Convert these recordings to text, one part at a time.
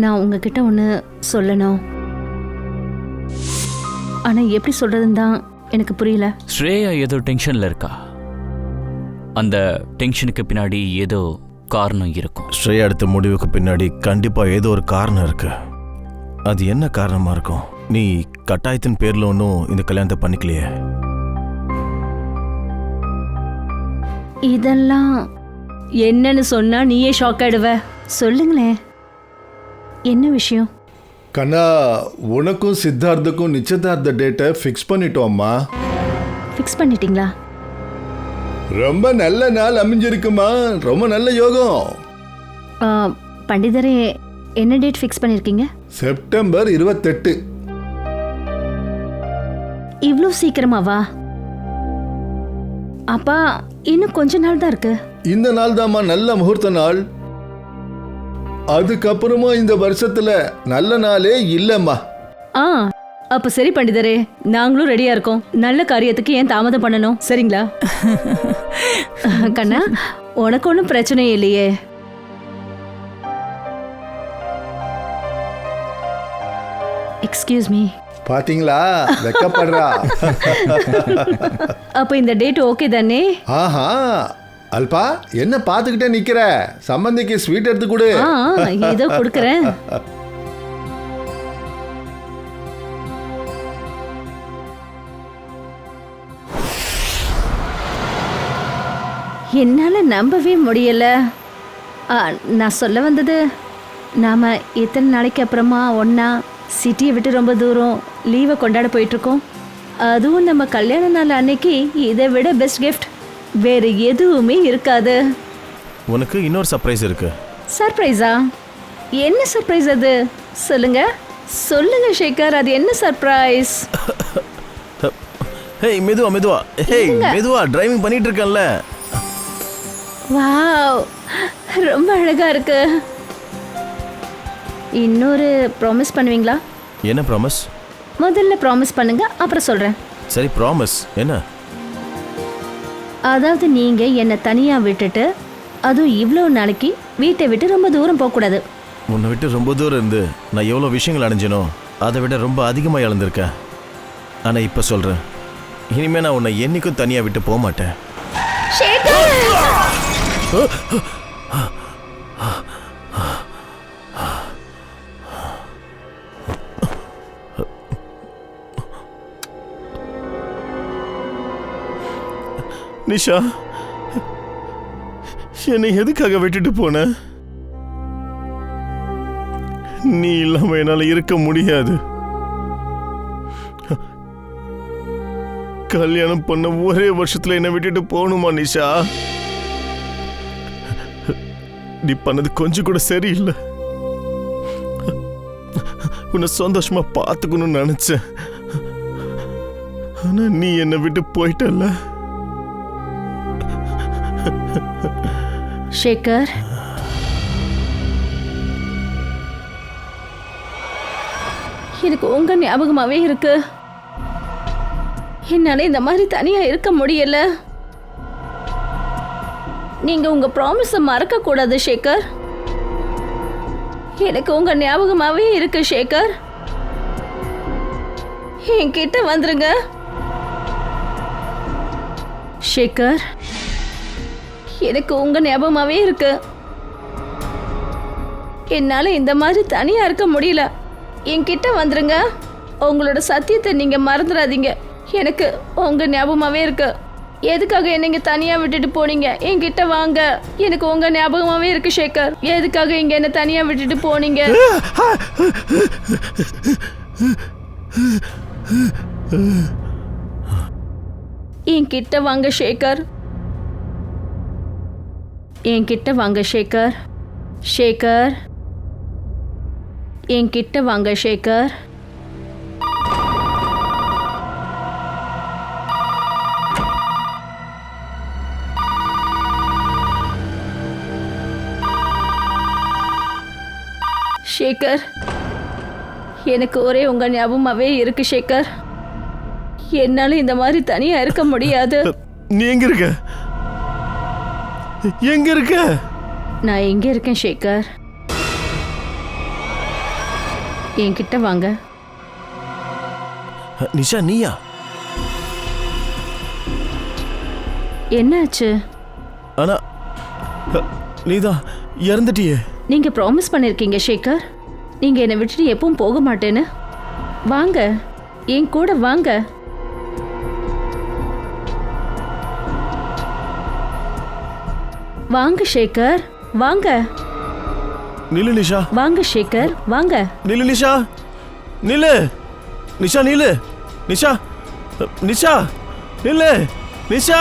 நான் உங்ககிட்ட ஒன்று சொல்லணும். ஆனால் எப்படி சொல்றதுன்னு தான் எனக்கு புரியல. ஸ்ரேயா ஏதோ டென்ஷன்ல இருக்கா. அந்த டென்ஷனுக்கு பின்னாடி ஏதோ காரணம் இருக்கும். ஸ்ரேயா எடுத்த முடிவுக்கு பின்னாடி கண்டிப்பா ஏதோ ஒரு காரணம் இருக்கு. அது என்ன காரணமா இருக்கும்? நீ கட்டாயத்தின் பேர்ல ஒன்றும் இந்த கல்யாணத்தை பண்ணிக்கலையே. இதெல்லாம் என்னன்னு சொன்னா நீயே ஷாக் ஆயிடுவ. சொல்லுங்களேன், என்ன விஷயம்? கண்ணா, உனக்கும் சித்தார்த்துக்கும் நிச்சயதார்த்த டேட்டை ஃபிக்ஸ் பண்ணிட்டோம்மா. ஃபிக்ஸ் பண்ணிட்டீங்களா? ரொம்ப நல்ல நாள் அமைஞ்சிருக்குமா, ரொம்ப நல்ல யோகம். பண்டிதரே, என்ன டேட் ஃபிக்ஸ் பண்ணியிருக்கீங்க? செப்டம்பர் 28. இவ்வளோ சீக்கிரமாவா? அப்பா இன்னும் கொஞ்ச நாள் தான் இருக்கு. இந்த நாள் தாம்மா நல்ல முகூர்த்த நாள். அதுக்கப்புறமா இந்த வருஷத்துல நல்ல நாளே இல்லம்மா. அப்ப சரி பண்டிதரே, நாங்களும் ரெடியா இருக்கோம். நல்ல காரியத்துக்கு ஏன் தாமதம் பண்ணணும்? சரிங்களா? கண்ணா, உனக்கு ஒன்றும் பிரச்சனை இல்லையே? Excuse me. பாத்தீங்களா, வெக்கப்படுறா. அப்ப இந்த டேட் ஓகே தானே? ஆஹா, அல்பா என்ன பாத்துக்கிட்டே நிக்கிற? சம்பந்திக்கு ஸ்வீட் எடுத்து கொடு. ஏதோ கொடுக்கறேன். என்னால நம்பவே முடியல. நான் சொல்ல வந்தது, நாம எத்தனை நாளைக்கு அப்புறமா ஒன்னா சிட்டியை விட்டு ரொம்ப தூரம் லீவை கொண்டாட போயிட்டு இருக்கோம். அதுவும் நம்ம கல்யாண நாள் அன்னைக்கு இதை விட பெஸ்ட் கிஃப்ட் வேற எதுவுமே இருக்காது. உனக்கு இன்னொரு சர்ப்ரைஸ் இருக்கு. சர்ப்ரைஸா? என்ன சர்ப்ரைஸ் அது? சொல்லுங்க சொல்லுங்க சேகர், அது என்ன சர்ப்ரைஸ்? ஹேய், மெதுவா மெதுவா. ஹேய், மெதுவா, டிரைவிங் பண்ணிட்டு இருக்கேன்ல. வாவ், ரொம்ப அழகா இருக்கு. இன்னொரு ப்ராமிஸ் பண்ணுவீங்களா? என்ன ப்ராமிஸ்? முதல்ல ப்ராமிஸ் பண்ணுங்க, அப்புறம் சொல்றேன். சரி, ப்ராமிஸ். என்ன? அதாவது நீங்க என்னை தனியா விட்டுட்டு, அதுவும் இவ்வளோ நாளைக்கு வீட்டை விட்டு ரொம்ப தூரம் போகக்கூடாது. உன்னை விட்டு ரொம்ப தூரம் இருந்து நான் எவ்வளோ விஷயங்கள் அடைஞ்சனோ அதை விட ரொம்ப அதிகமாக இழந்திருக்கேன். ஆனால் இப்போ சொல்கிறேன், இனிமேல் நான் உன்னை என்னைக்கும் தனியாக விட்டு போக மாட்டேன். நிஷா, என்னை எதுக்காக விட்டுட்டு போன? நீ இல்லாம என்னால இருக்க முடியாது. கல்யாணம் பண்ண ஒரே வருஷத்துல என்னை விட்டுட்டு போகணுமா நிஷா? நீ பண்ணது கொஞ்சம் கூட சரியில்லை. உன்னை சந்தோஷமா பார்த்துக்கணும்னு நினைச்சேன். ஆனா நீ என்னை விட்டு போயிட்டல்ல. சேகர், எனக்கு உங்க ஞாபகமாவே இருக்கு. என்னால இந்த மாதிரி தனியா இருக்க முடியல. நீங்க உங்க ப்ராமிஸை மறக்க கூடாது சேகர். எனக்கு உங்க ஞாபகமாவே இருக்கு சேகர். என்கிட்ட வந்துருங்க சேகர். எனக்கு உங்க ஞாபகமாவே இருக்கு. என்னால இந்த மாதிரி தனியா இருக்க முடியல. என்கிட்ட வந்துருங்க. உங்களோட சத்தியத்தை நீங்க மறந்துடாதீங்க. எனக்கு உங்க ஞாபகமாவே இருக்கு. எதுக்காக என்னங்க தனியா விட்டுட்டு போனீங்க? என்கிட்ட வாங்க. எனக்கு உங்க ஞாபகமாவே இருக்கு சேகர். எதுக்காக இங்க என்ன தனியா விட்டுட்டு போனீங்க? என்கிட்ட வாங்க சேகர். என்கிட்ட வாங்க சேகர். சேகர், என்கிட்ட வாங்க சேகர். சேகர், எனக்கு ஒரே உங்க ஞாபகமாவே இருக்கு சேகர். என்னால இந்த மாதிரி தனியா இருக்க முடியாது. நீ எங்க இருக்க? எங்க இருக்க? நான் எங்க இருக்கேன் சேகர்? என்கிட்ட வாங்க. நிஷா நீயா? என்னாச்சு? ஆனா நீதான் இறந்துட்டியே. நீங்க ப்ராமிஸ் பண்ணிருக்கீங்க சேகர், நீங்க என்னை விட்டுட்டு எப்பவும் போக மாட்டேன்னு. வாங்க, என் கூட வாங்க. வாங்க சேகர், வாங்க. நில்லு நிஷா. வாங்க சேகர், வாங்க. நில்லு நிஷா. நில்லு நிஷா. நில்லு நிஷா. நிஷா நில்லு நிஷா.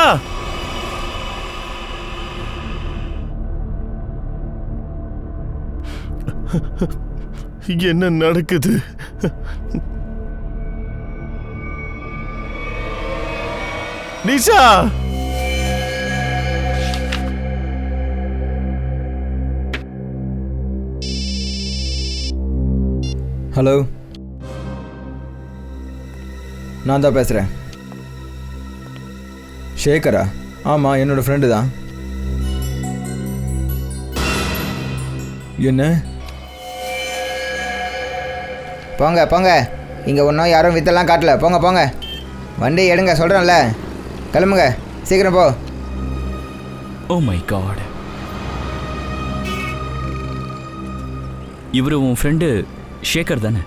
என்ன நடக்குது? நிஷா. ஹலோ, நான் தான் பேசுகிறேன். ஷேகரா? ஆமாம், என்னோடய ஃப்ரெண்டு தான். என்ன? போங்க போங்க, இங்கே ஒன்றும் யாரும் வித்தெல்லாம் காட்டல. போங்க போங்க, வண்டி எடுங்க சொல்கிறேன்ல. கிளம்புங்க சீக்கிரம் போ. Oh my god. இவரு உன் ஃப்ரெண்டு ஷேகர் தானே?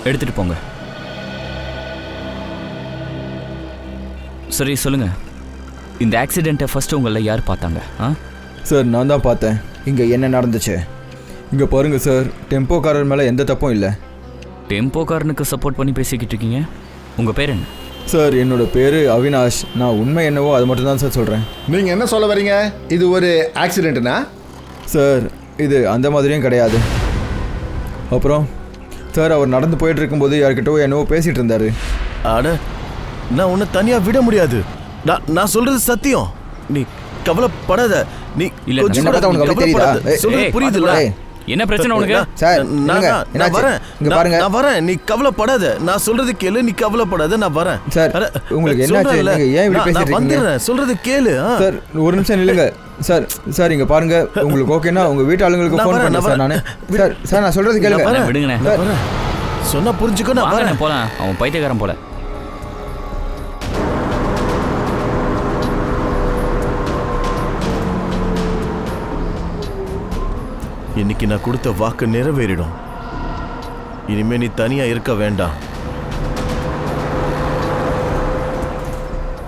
எடுத்துட்டு போங்க. சரி சொல்லுங்க, இந்த ஆக்சிடெண்ட்டை ஃபர்ஸ்ட் உங்களை யார் பார்த்தாங்க? சார், நான் தான் பார்த்தேன். இங்கே என்ன நடந்துச்சு? இங்கே பாருங்கள் சார், டெம்போக்காரர் மேலே எந்த தப்பும் இல்லை. டெம்போக்காரனுக்கு சப்போர்ட் பண்ணி பேசிக்கிட்டு இருக்கீங்க. உங்கள் பேர் என்ன? சார், என்னோட பேர் அவினாஷ். நான் உண்மை என்னவோ அது மட்டும் தான் சார் சொல்கிறேன். நீங்கள் என்ன சொல்ல வரீங்க? இது ஒரு ஆக்சிடென்ட்னா? சார், இது அந்த மாதிரியும் கிடையாது. அப்புறம் சார், அவர் நடந்து போயிட்டு இருக்கும்போது யார்கிட்டவோ என்னவோ பேசிகிட்டு இருந்தார். அட, நான் உன்னை தனியாக விட முடியாது. நான் சொல்றது சத்தியம். நீ கவலைப்படாத. நீ இல்ல, கொஞ்சம் என்ன கூட உனக்கு அப்படி தெரியுதா? கவலைப்படாத. சொல்றது புரியுதுல்ல? என்ன பிரச்சனை உனக்கு? சார் நான் வரேன். இங்கே பாருங்க. நான் வரேன். நீ கவலைப்படாத. நான் சொல்றது கேளு. நீ கவலைப்படாத. நான் வரேன். சார், அட, உங்களுக்கு என்னாச்சு? சொல்றேன்ல, நீங்க ஏன் இப்படி நான் பேசிட்டு இருக்கீங்க? வந்துடுறேன். சொல்றது கேளு. சார், ஒரு நிமிஷம் நில்லுங்க. சார் சார், இங்கே பாருங்க, உங்களுக்கு ஓகேனா உங்கள் வீட்டு ஆளுங்களுக்கு நான் ஃபோன் வரேன், பண்ணேன் சார். நான் சார் நான் சொல்கிறது கேளுங்க. வரேன். விடுங்கண்ணே. நான் வரேன். சொன்னா புரிஞ்சுக்கோ. நான் வரேன். போலாம். அவன் பைத்தியக்காரன் போல. இன்னைக்கு நான் கொடுத்த வாக்கு நிறைவேறிடும். இனிமே நீ தனியா இருக்க வேண்டாம்.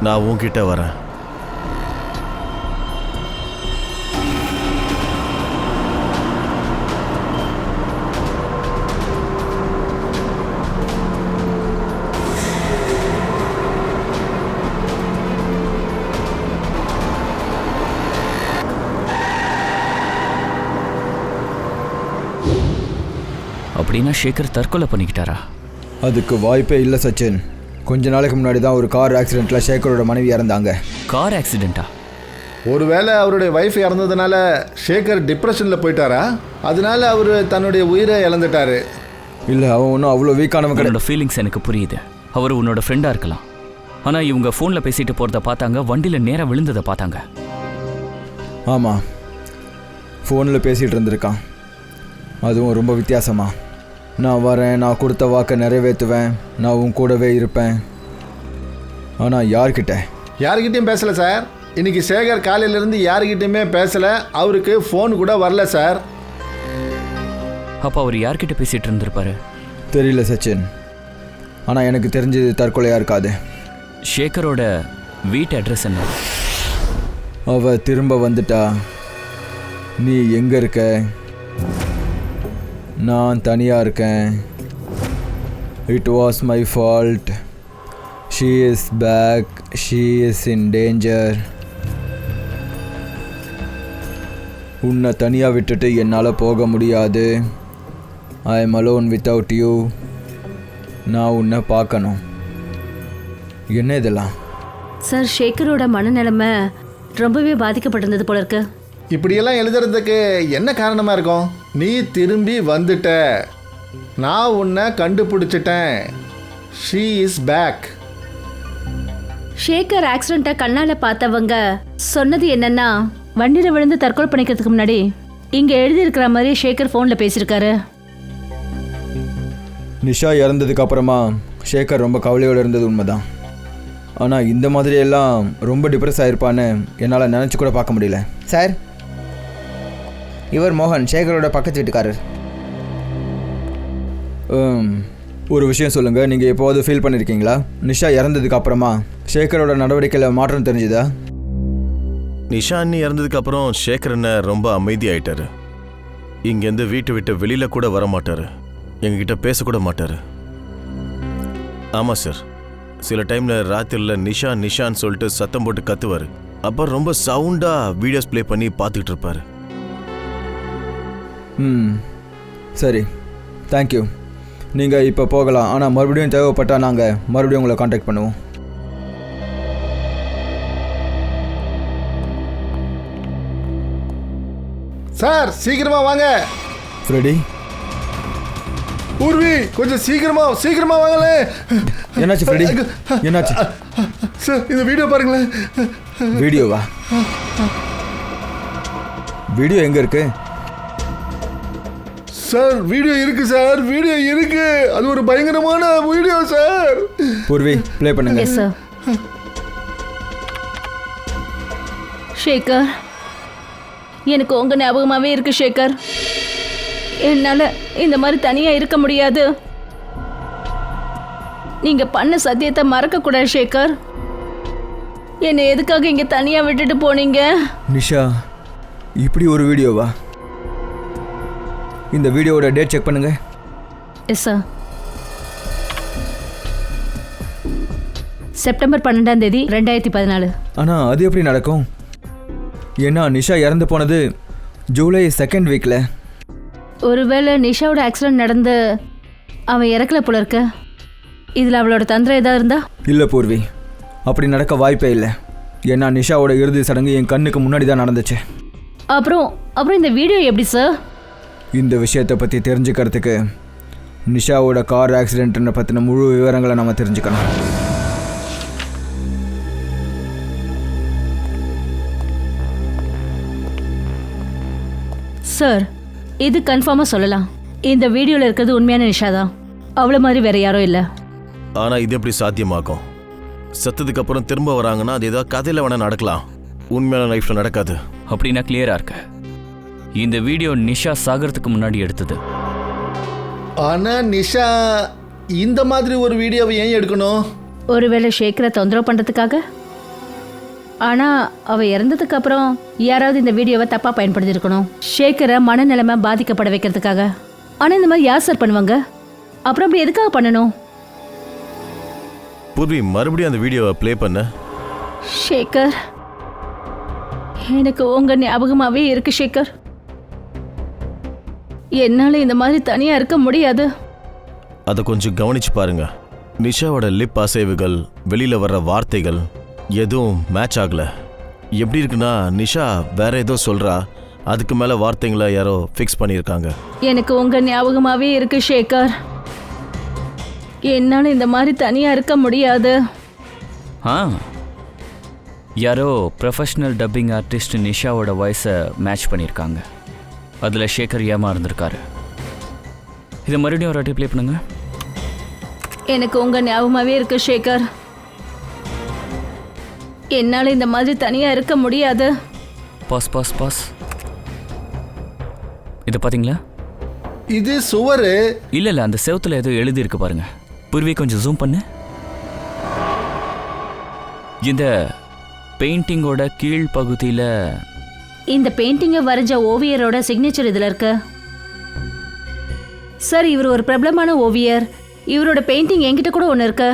நான் உன்கிட்ட வரேன். அப்படின்னா ஷேகர் தற்கொலை பண்ணிக்கிட்டாரா? அதுக்கு வாய்ப்பே இல்லை சச்சின். கொஞ்ச நாளைக்கு முன்னாடி தான் ஒரு கார் ஆக்சிடெண்ட்டில் ஷேகரோட மனைவி இறந்தாங்க. கார் ஆக்சிடெண்ட்டா? ஒருவேளை அவருடைய ஒய்ஃப் இறந்ததுனால ஷேகர் டிப்ரெஷனில் போயிட்டாரா? அதனால அவர் தன்னுடைய உயிரை இழந்துட்டாரு. இல்லை, அவன் ஒன்றும் அவ்வளோ வீக்கானவன் கிடையாது. உன்னோட ஃபீலிங்ஸ் எனக்கு புரியுது. அவர் உன்னோட ஃப்ரெண்டாக இருக்கலாம். ஆனால் இவங்க ஃபோனில் பேசிட்டு போகிறத பார்த்தாங்க, வண்டியில் நேராக விழுந்ததை பார்த்தாங்க. ஆமாம், ஃபோனில் பேசிகிட்டு இருந்திருக்கான். அதுவும் ரொம்ப வித்தியாசமா. நான் வரேன், நான் கொடுத்த வாக்கை நிறைவேற்றுவேன், நான் உன் கூடவே இருப்பேன். ஆனால் யார்கிட்டையும் பேசலை சார். இன்னைக்கு சேகர் காலையிலேருந்து யார்கிட்டையுமே பேசலை. அவருக்கு ஃபோன் கூட வரல சார். அப்போ அவர் யார்கிட்ட பேசிகிட்டு இருந்திருப்பாரு? தெரியல சச்சின். ஆனால் எனக்கு தெரிஞ்சது தற்கொலையாக இருக்காது. ஷேகரோட வீட்டு அட்ரஸ் என்ன? அவ திரும்ப வந்துட்டா. நீ எங்கே இருக்க? நான் தனியாக இருக்கேன். It was my fault. She is back. She is in danger. உன்னை தனியாக விட்டுட்டு என்னால் போக முடியாது. I am alone without you. நான் உன்னை பார்க்கணும். என்ன இதெல்லாம்? சார், ஷேகரோட மனநிலைமை ரொம்பவே பாதிக்கப்பட்டிருந்தது போல இருக்கு. இப்படியெல்லாம் எழுதுறதுக்கு என்ன காரணமாக இருக்கும்? நீ திரும்பி வந்துட்ட. நான் உன்னை கண்டுபிடிச்சிட்டேன். She is back. ஷேகர் ஆக்சிடெண்ட்டை கண்ணால் பார்த்தவங்க சொன்னது என்னன்னா, வண்டியில் விழுந்து தற்கொலை பண்ணிக்கிறதுக்கு முன்னாடி இங்க எழுதியிருக்கிற மாதிரி சேகர் ஃபோன்ல பேசியிருக்காரு. நிஷா இறந்ததுக்கு அப்புறமா சேகர் ரொம்ப கவலையோடு இருந்தது உண்மைதான். ஆனால் இந்த மாதிரியெல்லாம் ரொம்ப டிப்ரெஸ் ஆகிருப்பான்னு என்னால் நினச்சி கூட பார்க்க முடியல. சார், இவர் மோகன், சேகரோட பக்கத்து வீட்டுக்காரர். ஒரு விஷயம் சொல்லுங்கள், நீங்கள் எப்போவாவது ஃபீல் பண்ணியிருக்கீங்களா? நிஷா இறந்ததுக்கு அப்புறமா சேகரோட நடவடிக்கையில் மாற்றம் தெரிஞ்சுதா? நிஷா அண்ணி இறந்ததுக்கு அப்புறம் சேகர் அண்ணன் ரொம்ப அமைதியாயிட்டாரு. இங்கேருந்து வீட்டை விட்டு வெளியில் கூட வர மாட்டார், எங்ககிட்ட பேசக்கூட மாட்டார். ஆமாம் சார், சில டைமில் ராத்திரியில் நிஷா நிஷான்னு சொல்லிட்டு சத்தம் போட்டு கத்துவார். அப்புறம் ரொம்ப சவுண்டாக வீடியோஸ் ப்ளே பண்ணி பார்த்துக்கிட்டு இருப்பார். சரி, தேங்க்யூ. நீங்கள் இப்போ போகலாம். ஆனால் மறுபடியும் தேவைப்பட்டால் நாங்கள் மறுபடியும் உங்களை காண்டாக்ட் பண்ணுவோம். சார் சீக்கிரமா வாங்க. ஃப்ரெடி, பூர்வி கொஞ்சம் சீக்கிரமா வாங்களே. என்னாச்சு ஃப்ரெடி? என்னாச்சு? சார் இந்த வீடியோ பாருங்களேன். வீடியோவா? வீடியோ எங்கே இருக்கு? சார் வீடியோ இருக்கு சார், வீடியோ இருக்கு. அது ஒரு பயங்கரமான வீடியோ சார். பூர்வி, ப்ளே பண்ணுங்க. Yes sir. சேகர், எனக்கு உங்க ஞாபகமாகவே இருக்கு சேகர். என்னால் இந்த மாதிரி தனியாக இருக்க முடியாது. நீங்கள் பண்ண சத்தியத்தை மறக்கக்கூடாது சேகர். என்னை எதுக்காக இங்கே தனியாக விட்டுட்டு போனீங்க? நிஷா, இப்படி ஒரு வீடியோவா? இந்த வீடியோவோட டேட் செக் பண்ணுங்க. Yes sir. செப்டம்பர் 12 2014. ஆனால் அது எப்படி நடக்கும்? ஏன்னா நிஷா இறந்து போனது ஜூலை 2nd வீக்கில். ஒருவேளை நிஷாவோட ஆக்சிடென்ட் நடந்து அவன் இறக்கல போல இருக்க. இதில் அவளோட தந்திரம் ஏதாவது இருந்தா? இல்லை பூர்வி, அப்படி நடக்க வாய்ப்பே இல்லை. ஏன்னா நிஷாவோட இறுதி சடங்கு என் கண்ணுக்கு முன்னாடி தான் நடந்துச்சு. அப்புறம் இந்த வீடியோ எப்படி சார்? இந்த விஷயத்தை பற்றி தெரிஞ்சுக்கிறதுக்கு நிஷாவோட கார் ஆக்சிடென்ட்டை பற்றின முழு விவரங்களை நம்ம தெரிஞ்சுக்கணும். சார், இது கன்ஃபார்மாக சொல்லலாம். இந்த வீடியோவில் இருக்கிறது உண்மையான நிஷா தான். அவ்வளோ மாதிரி வேற யாரும் இல்லை. ஆனால் இது எப்படி சாத்தியமாகும்? செத்ததுக்கு அப்புறம் திரும்ப வராங்கன்னா அது ஏதாவது கதையில் வேணால் நடக்கலாம், உண்மையான லைஃப்பில் நடக்காது. அப்படின்னா கிளியராக இருக்க, இந்த வீடியோ நிஷா சாகிறதுக்கு முன்னாடி எடுத்தது. ஆனா நிஷா இந்த மாதிரி ஒரு வீடியோவை ஏன் எடுக்கணும்? ஒருவேளை ஷேக்கரை தொந்தரவு பண்ணுறதுக்காக. ஆனால் அவள் இறந்ததுக்கு அப்புறம் யாராவது இந்த வீடியோவை தப்பாக பயன்படுத்தியிருக்கணும், ஷேக்கரை மனநிலைமை பாதிக்கப்பட வைக்கிறதுக்காக. ஆனால் இந்த மாதிரி யார் சார் பண்ணுவாங்க? அப்புறம் அப்படி எதுக்காக பண்ணணும்? பூர்வி, மறுபடியும் அந்த வீடியோவை ப்ளே பண்ண. ஷேகர், எனக்கு உங்கள் ஞாபகமாகவே இருக்கு ஷேகர். என்னால் இந்த மாதிரி தனியாக இருக்க முடியாது. அதை கொஞ்சம் கவனிச்சு பாருங்க. நிஷாவோட லிப் அசைவுகள், வெளியில் வர்ற வார்த்தைகள் எதுவும் மேட்ச் ஆகல. எப்படி இருக்குன்னா நிஷா வேற ஏதோ சொல்றா, அதுக்கு மேலே வார்த்தைங்களை யாரோ ஃபிக்ஸ் பண்ணியிருக்காங்க. எனக்கு உங்கள் ஞாபகமாகவே இருக்கு ஷேகர். என்னால் இந்த மாதிரி தனியாக இருக்க முடியாது. யாரோ ப்ரொஃபஷ்னல் டப்பிங் ஆர்டிஸ்ட் நிஷாவோட வாய்ஸை மேட்ச் பண்ணியிருக்காங்க. அதில் ஷேகர் ஏமாறுந்திருக்காரு. இதை மறுபடியும் ஒரு வாட்டி ப்ளே பண்ணுங்க. எனக்கு உங்கள் ஞாபகமாகவே இருக்கு ஷேகர். என்னால் இந்த மாதிரி தனியாக இருக்க முடியாது. Boss boss boss. இதை பார்த்தீங்களா? இது சுவரு. இல்லை, அந்த செவுத்துல ஏதோ எழுதியிருக்கு பாருங்க. பூர்வி, கொஞ்சம் ஜூம் பண்ணு. இந்த பெயிண்டிங்கோட கீழ் பகுதியில் இந்த பெயிண்டிங்கை வரைஞ்ச ஓவியரோட சிக்னேச்சர் இதில் இருக்கு சார். இவர் ஒரு பிரபலமான ஓவியர். இவரோட பெயிண்டிங் என்கிட்ட கூட ஒன்று இருக்கு.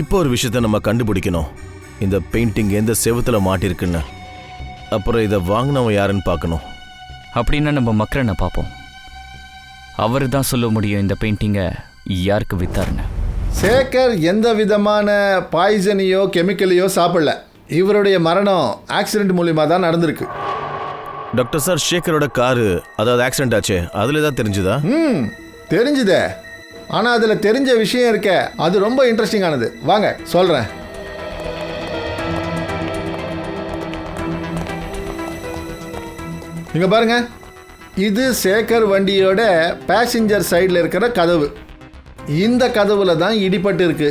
இப்போ ஒரு விஷயத்த நம்ம கண்டுபிடிக்கணும். இந்த பெயிண்டிங் எந்த செவுத்துல மாட்டிருக்குன்னு. அப்புறம் இதை வாங்கினவன் யாருன்னு பார்க்கணும். அப்படின்னா நம்ம மக்கரனை பார்ப்போம். அவர் தான் சொல்ல முடியும் இந்த பெயிண்டிங்கை யாருக்கு வித்தாருன்னு. சேகர் எந்த விதமான பாய்சனையோ கெமிக்கலையோ சாப்பிடல. இவருடைய மரணம் ஆக்சிடென்ட் மூலியமாக தான் நடந்திருக்கு. டாக்டர் சார், ஷேகரோட காரு, அதாவது ஆக்சிடென்ட் ஆச்சு, அதில் தான் தெரிஞ்சுதா? தெரிஞ்சுதே. ஆனால் அதில் தெரிஞ்ச விஷயம் இருக்க, அது ரொம்ப இன்ட்ரெஸ்டிங்கானது. வாங்க சொல்கிறேன். இங்கே பாருங்க, இது சேகர் வண்டியோட பேசஞ்சர் சைடில் இருக்கிற கதவு. இந்த கதவுல தான் இடிபட்டு இருக்கு.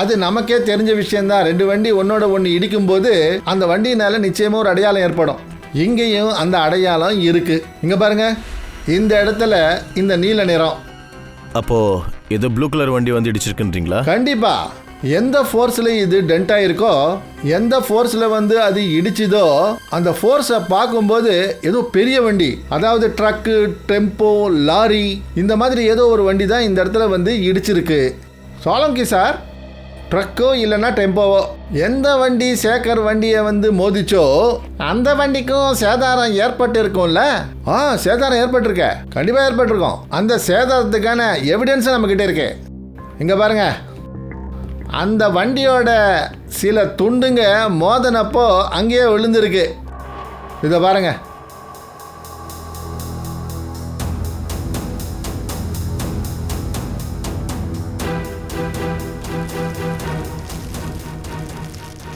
அது நமக்கே தெரிஞ்ச விஷயந்தான். 2 வண்டி ஒன்னோட ஒன்று இடிக்கும்போது அந்த வண்டியினால நிச்சயமாக ஒரு அடையாளம் ஏற்படும். இங்கேயும் அந்த அடையாளம் இருக்கு. இங்கே பாருங்க, இந்த இடத்துல இந்த நீல நிறம். அப்போ ஏதோ ப்ளூ கலர் வண்டி வந்து இடிச்சிருக்குன்றீங்களா? கண்டிப்பா. எந்த ஃபோர்ஸில் இது டென்ட் ஆயிருக்கோ, எந்த ஃபோர்ஸில் வந்து அது இடிச்சுதோ, அந்த ஃபோர்ஸை பார்க்கும்போது ஏதோ பெரிய வண்டி, அதாவது ட்ரக்கு, டெம்போ, லாரி, இந்த மாதிரி ஏதோ ஒரு வண்டி தான் இந்த இடத்துல வந்து இடிச்சிருக்கு. சோலங்கி சார், ட்ரக்கோ இல்லைன்னா டெம்போவோ எந்த வண்டி சேகர் வண்டியை வந்து மோதிச்சோ அந்த வண்டிக்கும் சேதாரம் ஏற்பட்டு இருக்கும்ல? சேதாரம் ஏற்பட்டிருக்க, கண்டிப்பாக ஏற்பட்டிருக்கோம். அந்த சேதாரத்துக்கான எவிடன்ஸ் நம்மக்கிட்ட இருக்கு. இங்கே பாருங்க, அந்த வண்டியோட சில துண்டுங்க மோதனப்போ அங்கேயே விழுந்திருக்கு. இதை பாருங்க.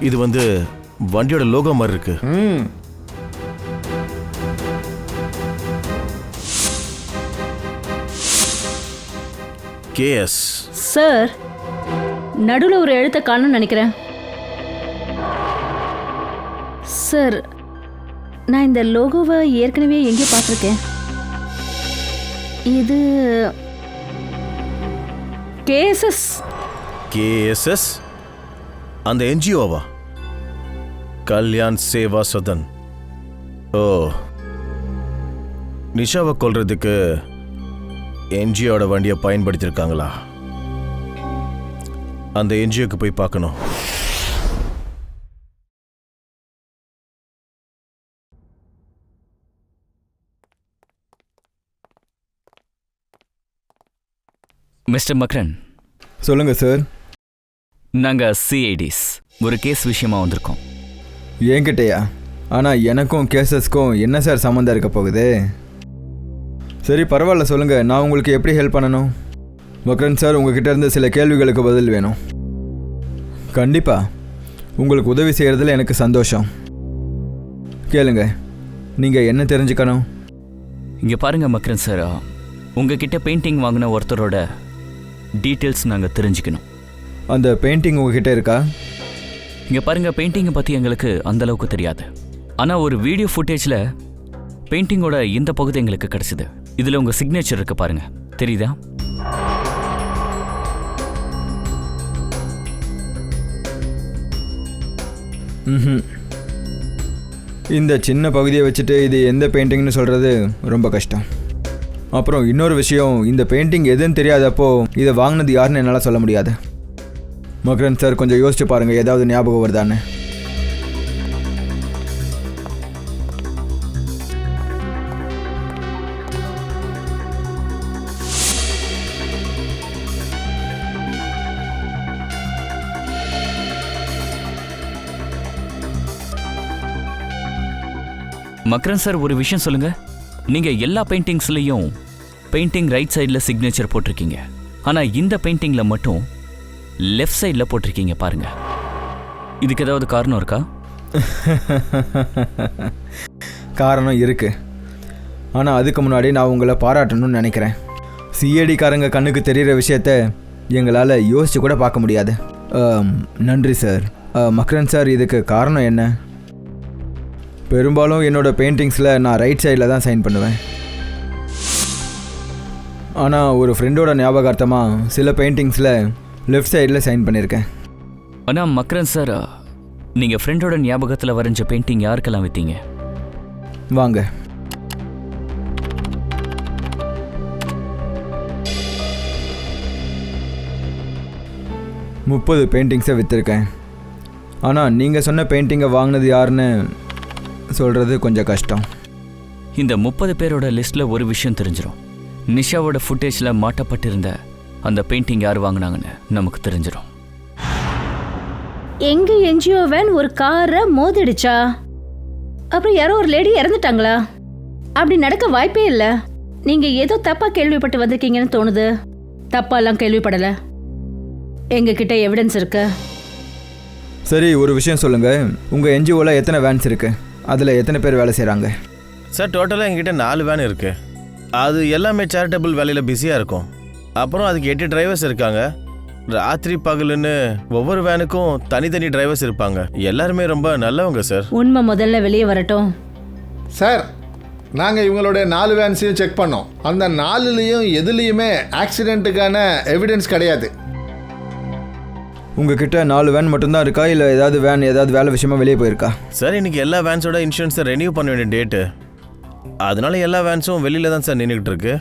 இது வந்து வண்டியோட லோகோ மாதிரி இருக்கு. கேஎஸ் சார், நடுவில் ஒரு எழுத்தை காணும்னு நினைக்கிறேன். சார், நான் இந்த லோகோவை ஏற்கனவே எங்கேயோ பார்த்துருக்கேன். இது கேஎஸ்எஸ். கேஎஸ்எஸ் அந்த என்ஜிஓவா? கல்யாண் சேவா சதன். ஓ, நிஷாவை கொல்றதுக்கு என்ஜிஓட வண்டியை பயன்படுத்தியிருக்காங்களா? அந்த என்ஜிஓக்கு போய் பார்க்கணும். Mister Macron. சொல்லுங்க சார். நாங்கள் சிஐடிஸ் ஒரு கேஸ் விஷயமா வந்திருக்கோம். என்கிட்டயா? ஆனால் எனக்கும் கேசஸ்க்கும் என்ன சார் சம்மந்தம் இருக்க போகுது? சரி பரவாயில்ல, சொல்லுங்கள், நான் உங்களுக்கு எப்படி ஹெல்ப் பண்ணணும்? மக்ரன் சார், உங்ககிட்ட இருந்து சில கேள்விகளுக்கு பதில் வேணும். கண்டிப்பாக உங்களுக்கு உதவி செய்கிறதுல எனக்கு சந்தோஷம். கேளுங்க, நீங்கள் என்ன தெரிஞ்சுக்கணும்? இங்கே பாருங்கள் மக்ரன் சார், உங்ககிட்ட பெயிண்டிங் வாங்கின ஒருத்தரோட டீட்டெயில்ஸ் நாங்கள் தெரிஞ்சுக்கணும். அந்த பெயிண்டிங் உங்ககிட்ட இருக்கா? இங்கே பாருங்கள், பெயிண்டிங்கை பற்றி எங்களுக்கு அந்தளவுக்கு தெரியாது. ஆனால் ஒரு வீடியோ ஃபுட்டேஜில் பெயிண்டிங்கோட இந்த பகுதி எங்களுக்கு கிடச்சிது. இதில் உங்கள் சிக்னேச்சர் இருக்கு பாருங்கள், தெரியுதா? இந்த சின்ன பகுதியை வச்சுட்டு இது எந்த பெயிண்டிங்னு சொல்கிறது ரொம்ப கஷ்டம். அப்புறம் இன்னொரு விஷயம், இந்த பெயிண்டிங் எதுன்னு தெரியாதப்போ இதை வாங்கினது யாருன்னு என்னால் சொல்ல முடியாது. மக்ரன் சார், கொஞ்சம் யோசிச்சு பாருங்கள், ஏதாவது ஞாபகம் வருதான்னு. மக்ரன் சார், ஒரு விஷயம் சொல்லுங்கள். நீங்கள் எல்லா பெயிண்டிங்ஸ்லேயும் பெயிண்டிங் ரைட் சைடில் சிக்னேச்சர் போட்டிருக்கீங்க. ஆனால் இந்த பெயிண்டிங்கில் மட்டும் லெஃப்ட் சைடில் போட்டிருக்கீங்க பாருங்கள். இதுக்கு ஏதாவது காரணம் இருக்கா? காரணம் இருக்குது. ஆனால் அதுக்கு முன்னாடி நான் உங்களை பாராட்டணும்னு நினைக்கிறேன். சிஐடிக்காரங்க கண்ணுக்கு தெரிகிற விஷயத்த எங்களால் யோசித்து கூட பார்க்க முடியாது. நன்றி சார். மக்ரன் சார், இதுக்கு காரணம் என்ன? பெரும்பாலும் என்னோடய பெயிண்டிங்ஸில் நான் ரைட் சைடில் தான் சைன் பண்ணுவேன். ஆனால் ஒரு ஃப்ரெண்டோட ஞாபகார்த்தமாக சில பெயிண்டிங்ஸில் லெஃப்ட் சைடில் சைன் பண்ணியிருக்கேன். ஆனால் மக்ரன் சார், நீங்கள் ஃப்ரெண்டோட ஞாபகத்தில் வரைஞ்ச பெயிண்டிங் யாருக்கெல்லாம் விற்றீங்க? வாங்க. முப்பது பெயிண்டிங்ஸை விற்றுருக்கேன். ஆனால் நீங்கள் சொன்ன பெயிண்டிங்கை வாங்கினது யாருன்னு சொல்கிறது கொஞ்சம் கஷ்டம். இந்த 30 பேரோட லிஸ்ட்டில் ஒரு விஷயம் தெரிஞ்சிடும். நிஷாவோட ஃபுட்டேஜில் மாட்டப்பட்டிருந்த அந்த பெயிண்டிங் யார் வாங்கினாங்கன்னு நமக்கு தெரிஞ்சிடும். எங்க என்ஜிஓ வேன் ஒரு காரை மோதிடுச்சா? அப்புறம் யாரோ ஒரு லேடி இறந்துட்டாங்களா? அப்படி நடக்க வாய்ப்பே இல்லை. நீங்க ஏதோ தப்பா கேள்விப்பட்டு வந்திருக்கீங்கன்னு தோணுது. தப்பாலாம் கேள்விப்படலை. எங்ககிட்ட எவிடன்ஸ் இருக்கு. சரி, ஒரு விஷயம் சொல்லுங்கள். உங்கள் என்ஜிஓவில் எத்தனை வேன்ஸ் இருக்குது? அதில் எத்தனை பேர் வேலை செய்கிறாங்க? சார் டோட்டலாக எங்ககிட்ட 4 வேன் இருக்குது. அது எல்லாமே சேரிட்டபிள் வேலையில் பிஸியாக இருக்கும். அப்புறம் அதுக்கு 8 டிரைவர்ஸ் இருக்காங்க. ராத்திரி பகலுன்னு ஒவ்வொரு வேனுக்கும் தனித்தனி டிரைவர்ஸ் இருப்பாங்க. எல்லாருமே ரொம்ப நல்லவங்க சார். உண்மை முதல்ல வெளியே வரட்டும். சார், நாங்கள் இவங்களுடைய 4 வேன்ஸையும் செக் பண்ணோம். அந்த 4லேயும் எதுலேயுமே ஆக்சிடெண்ட்டுக்கான எவிடன்ஸ் கிடையாது. உங்ககிட்ட 4 வேன் மட்டும்தான் இருக்கா, இல்லை ஏதாவது வேன் ஏதாவது வேலை விஷயமா வெளியே போயிருக்கா? சார் இன்னைக்கு எல்லா வேன்ஸோட இன்சூரன்ஸை ரெனியூ பண்ண வேண்டிய டேட்டு. அதனால எல்லா வேன்ஸும் வெளியில தான் சார் நின்றுக்கிட்டு இருக்கு.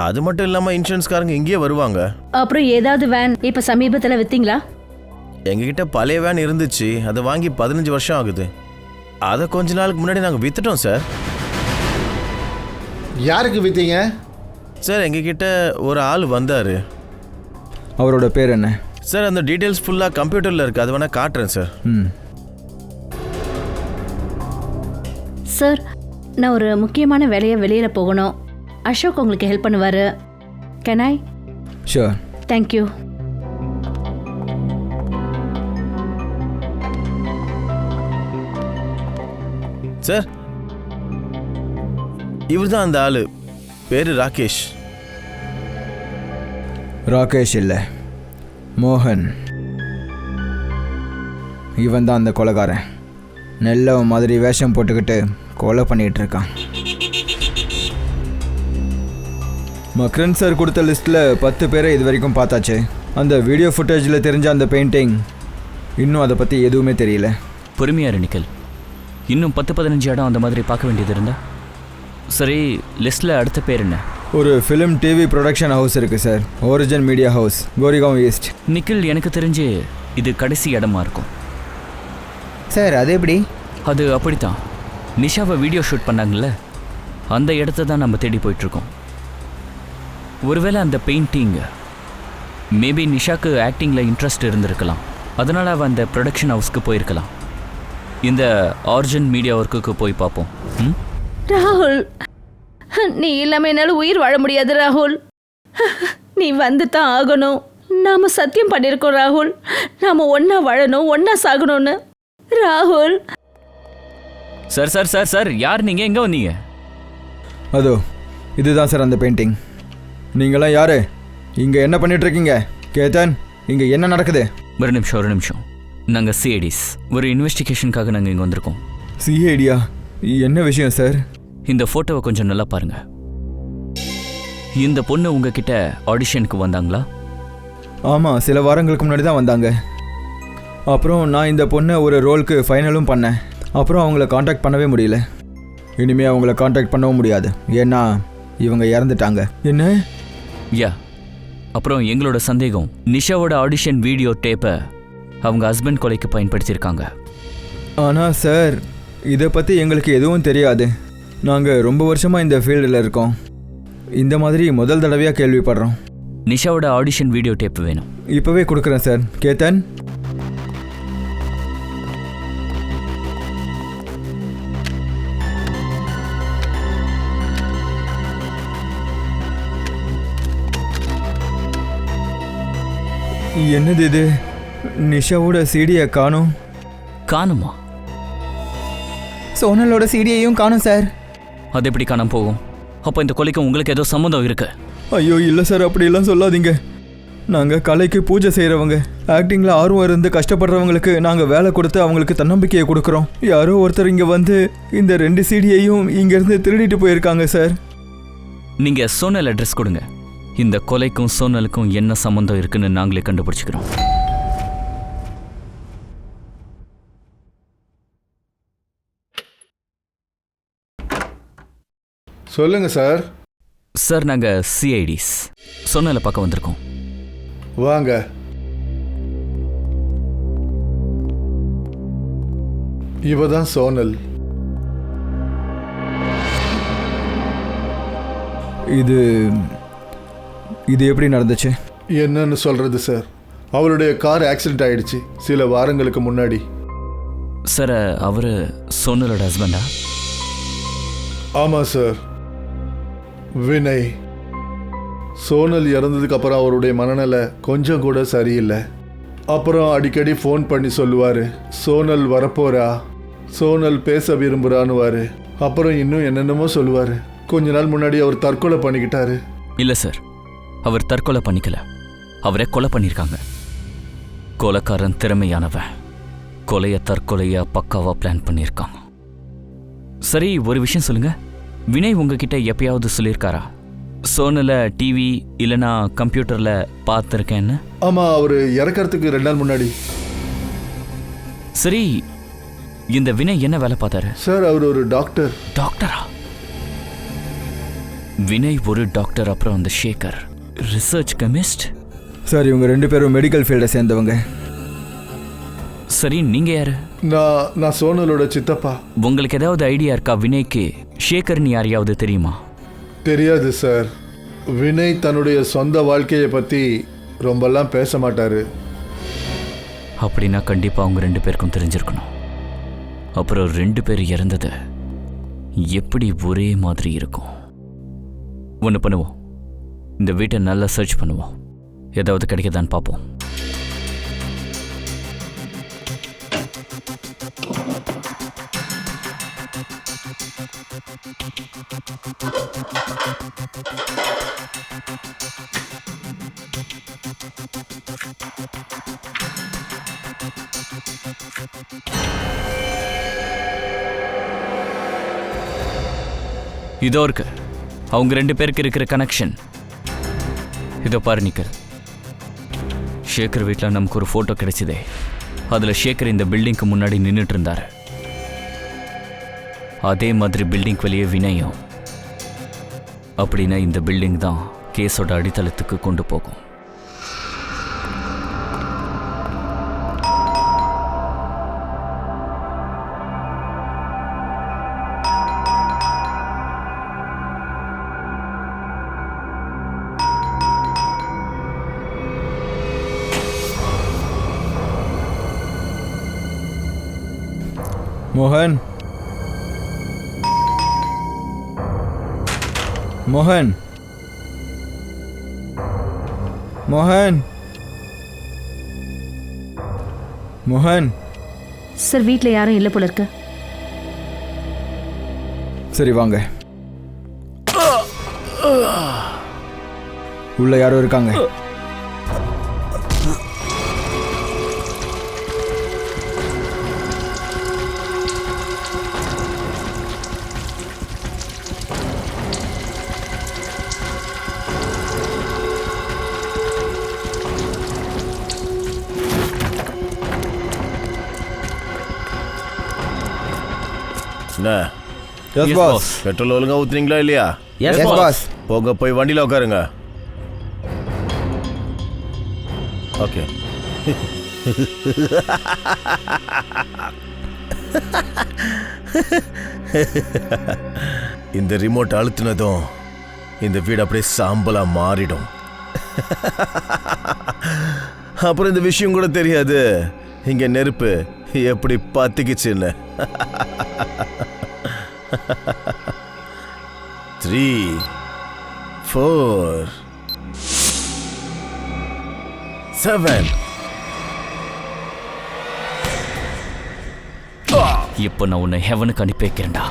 அது மட்டும் இல்லாமல் இன்சூரன்ஸ்காரங்க இங்கேயே வருவாங்க. அப்புறம் ஏதாவது வேன் இப்போ சமீபத்தில் விற்றீங்களா? எங்ககிட்ட பழைய வேன் இருந்துச்சு. அதை வாங்கி 15 வருஷம் ஆகுது. அதை கொஞ்ச நாளுக்கு முன்னாடி நாங்கள் வித்துட்டோம் சார். யாருக்கு விற்றீங்க? சார் எங்ககிட்ட ஒரு ஆள் வந்தார். அவரோட பேர் என்ன? சார் அந்த டீட்டெயில்ஸ் ஃபுல்லாக கம்ப்யூட்டரில் இருக்குது. அது வேணால் காட்டுறேன் சார். சார், நான் ஒரு முக்கியமான வேலையை வெளியில் போகணும். அசோக் உங்களுக்கு ஹெல்ப் பண்ணுவார். Can I? Sure. Thank you. Sir இவர் தான் அந்த ஆள். பேர் ராகேஷ். ராகேஷ் இல்லை, மோகன். இவன் தான் அந்த கொலைகாரன். நல்ல மாதிரி வேஷம் போட்டுக்கிட்டு கொலை பண்ணிகிட்டு இருக்கான். மக்ரன் சார் கொடுத்த லிஸ்ட்டில் 10 பேரை இது வரைக்கும் பார்த்தாச்சு. அந்த வீடியோ ஃபுட்டேஜில் தெரிஞ்ச அந்த பெயிண்டிங், இன்னும் அதை பற்றி எதுவுமே தெரியல. பொறுமையாரு நிக்கல். இன்னும் 10-15 இடம் அந்த மாதிரி பார்க்க வேண்டியது இருந்தா சரி. லிஸ்ட்டில் அடுத்த பேர் என்ன? ஒரு ஃபிலிம் டிவி ப்ரொடக்ஷன் ஹவுஸ் இருக்குது sir. Origin media house, Goregaon east. Nikhil, எனக்கு தெரிஞ்சு இது கடைசி இடமா இருக்கும். சார் அது எப்படி? அது அப்படித்தான். நிஷாவை வீடியோ ஷூட் பண்ணாங்கல்ல, அந்த இடத்த தான் நம்ம தேடி போயிட்டுருக்கோம். ஒருவேளை அந்த பெயிண்டிங் மேபி நிஷாக்கு ஆக்டிங்கில் இன்ட்ரெஸ்ட் இருந்திருக்கலாம். அதனால் அவள் அந்த ப்ரொடக்ஷன் ஹவுஸ்க்கு போயிருக்கலாம். இந்த ஆர்ஜின் மீடியா ஒர்க்குக்கு போய் பார்ப்போம். ராகுல், நீ இல்லாமல் என்னால் உயிர் வாழ முடியாது ராகுல். நீ வந்து தான் ஆகணும். நாம் சத்தியம் பண்ணியிருக்கோம் ராகுல். நாம் ஒன்றா வாழணும், ஒன்றா சாகணும்னு. ராகுல். சார் சார் சார் சார் யார் நீங்கள்? எங்கே வந்தீங்க? அதோ இதுதான் சார் அந்த பெயிண்டிங். நீங்களாம் யாரு? இங்கே என்ன பண்ணிட்டு இருக்கீங்க? கேத்தன், இங்கே என்ன நடக்குது? ஒரு நிமிஷம். நாங்கள் சிஐடிஸ். ஒரு இன்வெஸ்டிகேஷனுக்காக நாங்கள் இங்கே வந்திருக்கோம். சிஐடியா? என்ன விஷயம் சார்? இந்த ஃபோட்டோவை கொஞ்சம் நல்லா பாருங்க. இந்த பொண்ணு உங்ககிட்ட ஆடிஷனுக்கு வந்தாங்களா? ஆமாம், சில வாரங்களுக்கு முன்னாடி தான் வந்தாங்க. அப்புறம் நான் இந்த பொண்ணை ஒரு ரோலுக்கு ஃபைனலும் பண்ணேன். அப்புறம் அவங்கள காண்டாக்ட் பண்ணவே முடியல. இனிமேல் அவங்கள காண்டாக்ட் பண்ணவும் முடியாது, ஏன்னா இவங்க இறந்துட்டாங்க. என்ன? யா. அப்புறம் எங்களோட சந்தேகம், நிஷாவோட ஆடிஷன் வீடியோ டேப்பை அவங்க ஹஸ்பண்ட் கொலைக்கு பயன்படுத்தியிருக்காங்க. ஆனால் சார், இதை பற்றி எங்களுக்கு எதுவும் தெரியாது. நாங்கள் ரொம்ப வருஷமாக இந்த ஃபீல்டில் இருக்கோம். இந்த மாதிரி முதல் தடவையாக கேள்விப்படுறோம். நிஷாவோட ஆடிஷன் வீடியோ டேப் வேணும். இப்போவே கொடுக்குறேன் சார். கேத்தன், என்னது இது? நிஷாவோட சீடியை காணும். காணுமா? சோனலோட சீடியையும் காணும் சார். அது எப்படி காணாம போகும்? அப்போ இந்த கொலைக்கு உங்களுக்கு ஏதோ சம்மந்தம் இருக்கு? ஐயோ இல்லை சார், அப்படியெல்லாம் சொல்லாதீங்க. நாங்கள் கலைக்கு பூஜை செய்கிறவங்க. ஆக்டிங்கில் ஆர்வம் இருந்து கஷ்டப்படுறவங்களுக்கு நாங்கள் வேலை கொடுத்து அவங்களுக்கு தன்னம்பிக்கையை கொடுக்குறோம். யாரோ ஒருத்தர் இங்கே வந்து இந்த 2 சீடியையும் இங்கேருந்து திருடிட்டு போயிருக்காங்க சார். நீங்கள் சோனல் அட்ரஸ் கொடுங்க. இந்த கொலைக்கும் சோனலுக்கும் என்ன சம்மந்தம் இருக்குன்னு நாங்களே கண்டுபிடிச்சிக்கிறோம். சொல்லுங்க சார். சார், நாங்கள் சிஐடிஸ் சோனலை பார்க்க வந்திருக்கோம். வாங்க. இவதான் சோனல். இது எப்படி நடந்துச்சு? என்னன்னு சொல்றது சார்? அவளுடைய கார் ஆக்சிடென்ட் ஆயிடுச்சு சில வாரங்களுக்கு முன்னாடி. சார், அவர் சோனலோட ஹஸ்பண்டா? ஆமாம் சார், வினய். சோனல் இறந்ததுக்கு அப்புறம் அவருடைய மனநிலை கொஞ்சம் கூட சரியில்லை. அப்புறம் அடிக்கடி ஃபோன் பண்ணி சொல்லுவார், சோனல் வரப்போறா, சோனல் பேச விரும்புகிறான்னுவார். அப்புறம் இன்னும் என்னென்னமோ சொல்லுவார். கொஞ்ச நாள் முன்னாடி அவர் தற்கொலை பண்ணிக்கிட்டாரு. இல்லை சார், அவர் தற்கொலை பண்ணிக்கல, அவரை கொலை பண்ணியிருக்காங்க. கொலைக்காரன் திறமையானவன், கொலையை தற்கொலையா பக்காவாக பிளான் பண்ணியிருக்காங்க. சரி, ஒரு விஷயம் சொல்லுங்க, வினய் உங்ககிட்ட எப்பயாவது சொல்லியிருக்காரா சோனில் டிவி இல்லைனா கம்ப்யூட்டரில் பார்த்துருக்கேன்னு? ஆமாம், அவர் இறக்கறதுக்கு 2 நாள் முன்னாடி. சரி, இந்த வினய் என்ன வேலை பார்த்தாரு? சார், அவர் ஒரு டாக்டர். டாக்டரா? வினய் ஒரு டாக்டர், அப்புறம் அந்த சேகர் ரிசர்ச் கெமிஸ்ட். சார், இவங்க 2 பேரும் மெடிக்கல் ஃபீல்டை சேர்ந்தவங்க. சரி, நீங்க யாரு? நான் சோனலோட சித்தப்பா. உங்களுக்கு ஏதாவது ஐடியா இருக்கா வினய்க்கு சேகர்னு யாரையாவது தெரியுமா? தெரியாது சார். வினய் தன்னுடைய சொந்த வாழ்க்கையை பற்றி ரொம்பலாம் பேச மாட்டார். அப்படின்னா கண்டிப்பாக அவங்க 2 பேருக்கும் தெரிஞ்சிருக்கணும். அப்புறம் 2 பேர் இறந்தது எப்படி ஒரே மாதிரி இருக்கும்? ஒன்று பண்ணுவோம், இந்த வீட்டை நல்லா சர்ச் பண்ணுவோம், ஏதாவது கிடைக்குதான்னு பார்ப்போம். இதோ இருக்கு அவங்க 2 பேருக்கு இருக்கிற கனெக்ஷன். இதோ பாரு நிக்கல், சேகர் வீட்டில் நமக்கு ஒரு ஃபோட்டோ கிடைச்சதே. அதில் சேகர் இந்த பில்டிங்க்கு முன்னாடி நின்றுட்டு இருந்தார். அதே மாதிரி பில்டிங் வெளியே வினயம். அப்படின்னா இந்த பில்டிங் தான் கேஸோட அடித்தளத்துக்கு கொண்டு போகும். மோகன், மோகன், மோகன், மோகன். சார், வீட்டில் யாரும் இல்லை போல இருக்கு. சரி வாங்க, உள்ள யாரோ இருக்காங்க. என்ன எஸ் பாஸ். பெட்ரோல் ஒழுங்கா ஊத்துறீங்களா இல்லையா? Yes boss. போங்க, போய் வண்டியில் உட்காருங்க. ஓகே. இந்த ரிமோட் அழுத்தினதும் இந்த வீடு அப்படியே சாம்பலா மாறிடும். அப்புறம் இந்த விஷயம் கூட தெரியாது, இங்க நெருப்பு எப்படி பத்திக்குச்சுன்னு. 3, 4, 7. இப்போ நான் உன்னை ஹெவனுக்கு அனுப்பி வைக்கிறேன்டா.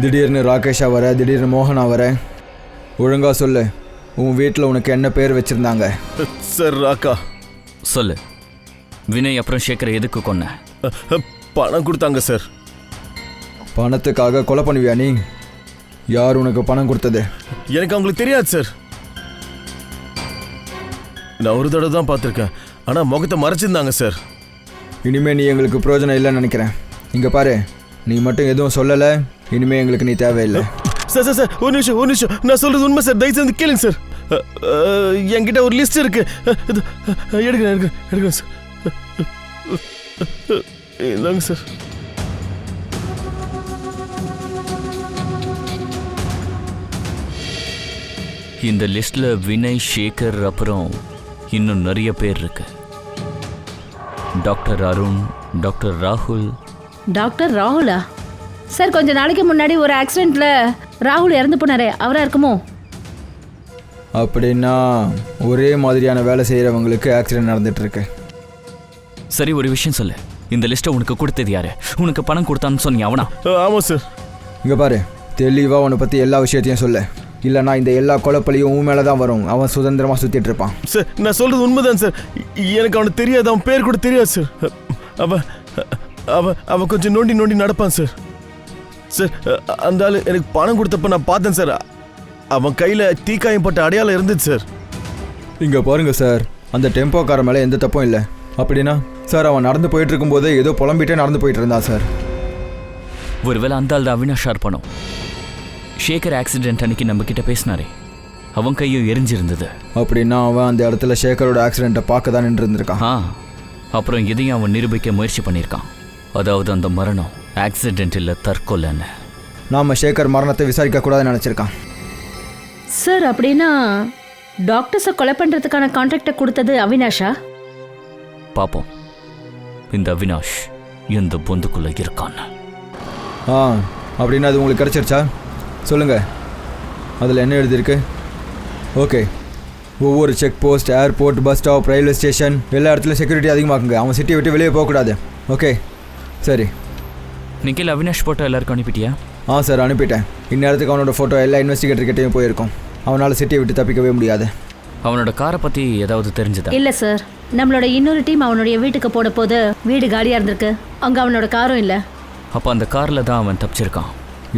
திடீர்னு ராகேஷா வர, திடீர்னு மோகனா வர. ஒழுங்கா சொல்லு, உன் வீட்டில் உனக்கு என்ன பேர் வச்சிருந்தாங்க? Sir, Raqqa. சொல்லு, வினய் அப்புறம் சேகரை எதுக்கு கொன்ன? பணம் கொடுத்தாங்க சார். பணத்துக்காக கொலை பண்ணுவியா நீ? யார் உனக்கு பணம் கொடுத்தது? எனக்கு அவங்களுக்கு தெரியாது சார். நான் ஒரு தடவை தான் பார்த்துருக்கேன். ஆனால் முகத்தை மறைச்சிருந்தாங்க சார். இனிமே நீ எங்களுக்கு பிரயோஜனம் இல்லைன்னு நினைக்கிறேன். இங்கே பாரு, நீ மட்டும் எதுவும் சொல்லலை, இனிமே எங்களுக்கு நீ தேவையில்லை. சார் சார் சார் ஒரு நிமிஷம், நான் சொல்றது உண்மை சார். தயவு செஞ்சு கேளுங்க சார். என்கிட்ட ஒரு லிஸ்ட் இருக்கு. எடுக்கிறேன் சார். இந்தாங்க சார். இந்த லிஸ்ட்ல வினய், சேகர், அப்புறம் இன்னும் நிறைய பேர் இருக்கு. டாக்டர் அருண், டாக்டர் ராகுல். டாக்டர் ராகுலா? சார், கொஞ்ச நாளைக்கு முன்னாடி ஒரு ஆக்சிடென்ட்ல ராகுல் இறந்து போனாரே, அவரா இருக்குமோ? அப்படின்னா ஒரே மாதிரியான வேலை செய்கிறவங்களுக்கு ஆக்சிடென்ட் நடந்துட்டு இருக்கு. சரி, ஒரு விஷயம் சொல்லு. இந்த லிஸ்ட்டை உனக்கு கொடுத்தது யாரு? உனக்கு பணம் கொடுத்தான்னு சொன்னீங்க, அவனா? ஆமாம் சார். இங்கே பாரு, தெளிவாக உன்னை பற்றி எல்லா விஷயத்தையும் சொல்லு. இல்லைனா இந்த எல்லா கொலைப்பழியும் உன் மேலே தான் வரும். அவன் சுதந்திரமாக சுற்றிட்டு இருப்பான். சார், நான் சொல்கிறது உண்மைதான் சார். எனக்கு அவனுக்கு தெரியாது. அவன் பேர் கூட தெரியாது சார். அவன் கொஞ்சம் நோண்டி நடப்பான் சார். சார், அந்த ஆள் எனக்கு பணம் கொடுத்தப்ப நான் பார்த்தேன் சார். அவன் கையில் தீக்காயம் பட்ட அடையாளம் இருந்துச்சு சார். இங்கே பாருங்கள் சார், அந்த டெம்போக்கார மேலே எந்த தப்பும் இல்லை. அப்படின்னா சார், அவன் நடந்து போயிட்டு இருக்கும்போது ஏதோ புலம்பிட்டே நடந்து போயிட்டு இருந்தான் சார். ஒருவேளை அந்த ஆள் தான் அவினாஷா இருப்பானோ? சேகர் ஆக்சிடென்ட் அன்னைக்கு நம்ம கிட்ட பேசினாரே, அவன் கையும் எரிஞ்சிருந்தது. அப்படின்னா அவன் அந்த இடத்துல சேகரோட ஆக்சிடென்ட்டை பார்க்க தான் நின்று இருந்திருக்கான். அப்புறம் எதையும் அவன் நிரூபிக்க முயற்சி பண்ணியிருக்கான். அதாவது அந்த மரணம் ஆக்சிடென்ட் இல்லை, தற்கொலைன்னு. நாம் சேகர் மரணத்தை விசாரிக்க கூடாதுன்னு நினச்சிருக்கான். சார், அப்படின்னா டாக்டர்ஸை கொலை பண்ணுறதுக்கான கான்ட்ராக்டை கொடுத்தது அவினாஷா? பார்ப்போம் இந்த அவினாஷ் எந்த பொந்துக்குள்ளே இருக்கான்னு. அப்படின்னா அது உங்களுக்கு கிடச்சிருச்சா? சொல்லுங்கள், அதில் என்ன எழுதியிருக்கு? ஓகே, ஒவ்வொரு check post, airport, bus stop, railway station எல்லா இடத்துலையும் செக்யூரிட்டி அதிகமாக்குங்க. அவன் சிட்டியை விட்டு வெளியே போகக்கூடாது. ஓகே, சரி. நிக்கில், அவினாஷ் ஃபோட்டோ எல்லாருக்கும் அனுப்பிட்டியா? சார், அனுப்பிட்டேன். இந்நேரத்துக்கு அவனோட ஃபோட்டோ எல்லா இன்வெஸ்டிகேட்டர்கிட்டையும் போயிருக்கும். அவனால் சிட்டியை விட்டு தப்பிக்கவே முடியாது. அவனோட காரை பற்றி ஏதாவது தெரிஞ்சதா? இல்லை சார், நம்மளோட இன்னொரு டீம் அவனுடைய வீட்டுக்கு போன போது வீடு காலியாக இருந்திருக்கு. அங்கே அவனோட காரும் இல்லை. அப்போ அந்த காரில் தான் அவன் தப்பிச்சிருக்கான்.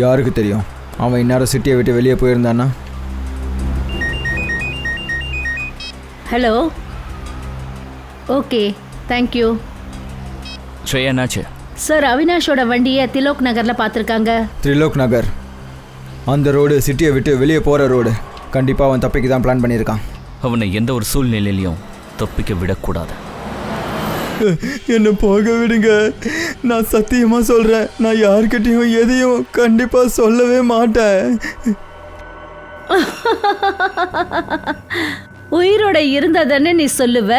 யாருக்கு தெரியும்? அவன் இந்நேரம் சிட்டியை விட்டு வெளியே போயிருந்தான்னா? Hello, okay, thank you. ஸ்ரேயா, என்னாச்சு? சார், அவினாஷோட வண்டியை திலோக் நகரில் பார்த்துருக்காங்க. திலோக் நகர்? அந்த ரோடு சிட்டியை விட்டு வெளியே போகிற ரோடு. கண்டிப்பாக அவன் தப்பிக்க தான் பிளான் பண்ணியிருக்கான். அவனை எந்த ஒரு சூழ்நிலையிலையும் தப்பிக்க விடக்கூடாது. என்னை போக விடுங்க. நான் சத்தியமாக சொல்கிறேன், நான் யார்கிட்டையும் எதையும் கண்டிப்பாக சொல்லவே மாட்டேன். உயிரோட இருந்தா தானே நீ சொல்லுவ?